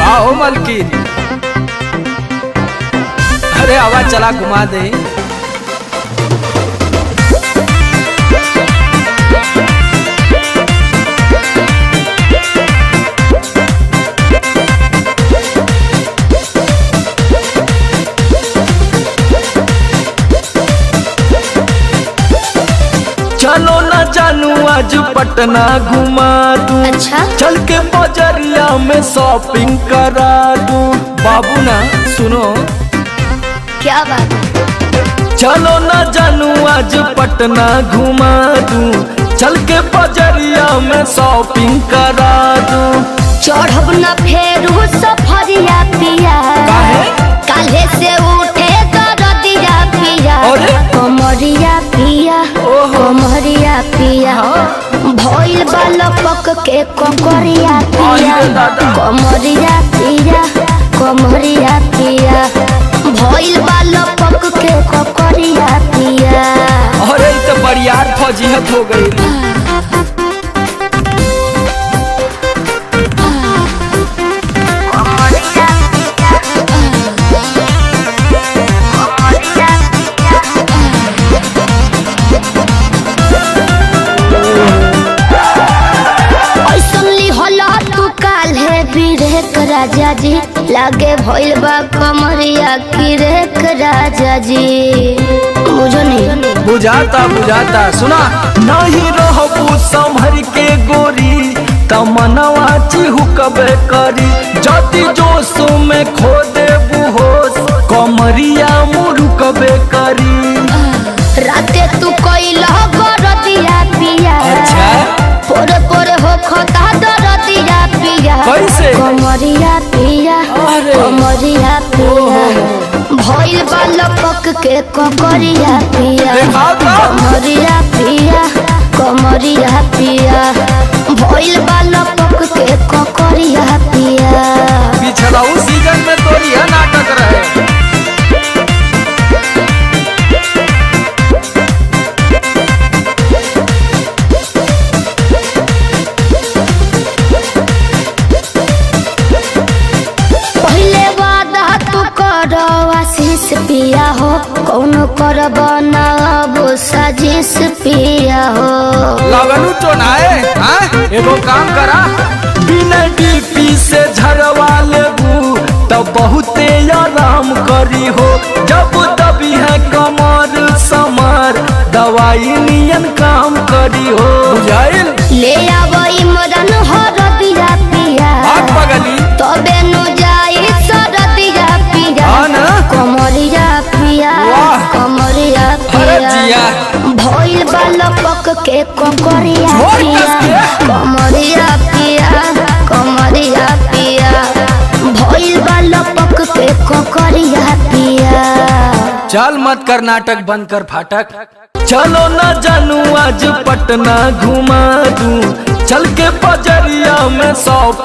हाँ हो मलकिन, अरे आवाज चला घुमा दे। चलो ना जानू आज पटना घुमा दूं। अच्छा? चल के बजरिया में शॉपिंग करा दूं। बाबू ना सुनो, क्या बात है? चलो ना जानू आज पटना घुमा दूं। चल के बजरिया में शॉपिंग करा दूं। चढ़ब न फेरू सफरिया पिया, काले से उठे दरदिया पिया। अरे? कमरिया पिया, कमरिया पिया, भइल बालपक के ककरिया पिया। कमरिया पिया, कमरिया पिया, भइल बालपक के ककरिया पिया। अरे तो बरियार फौजियत हो गई। राजा जी लागे भइल बा कमरिया की रेख राजा जी। बुझो नहीं? बुझाता बुझाता, सुना नहीं रहबू संभर के गोरी तमनवा चिहुकबे करी। जति जोश में खो देबू होश कमरिया मुरुकबे करी। राते तू कइला गरदिया पिया। अच्छा? पोरे पोरे हो खता दरदिया पिया। कैसे? कमरिया पिया, अरे। कमरिया पिया, भइल बालपक के ककरिया पिया। देखा था? कमरिया पिया, कमरिया पिया, भइल बालपक के ककरिया पिया। पिछला उस सीजन में तो यह नाटक रहे। पिया हो कौन करब ना अब साजिश पिया हो। लगनू तो नाए, एगो काम करा बिना डीपी से झरवा लेबू तो बहुते आराम करी हो। जब दबी है कमर समर दवाई नियन काम करी हो। बुझाइल? ले आवई मदन हरदिया पिया, पगली तबे नु जाई सरदिया पिया। हाँ ना? कमरिया पिया, कमरिया पिया, भइल बालपक के ककरिया पिया। कमरिया पिया, कमरिया पिया, भइल बालपक के ककरिया पिया। चल मत कर नाटक, बंद कर फाटक। चलो ना जानू आज पटना घुमा दूं। चल के बजरिया में शॉपिंग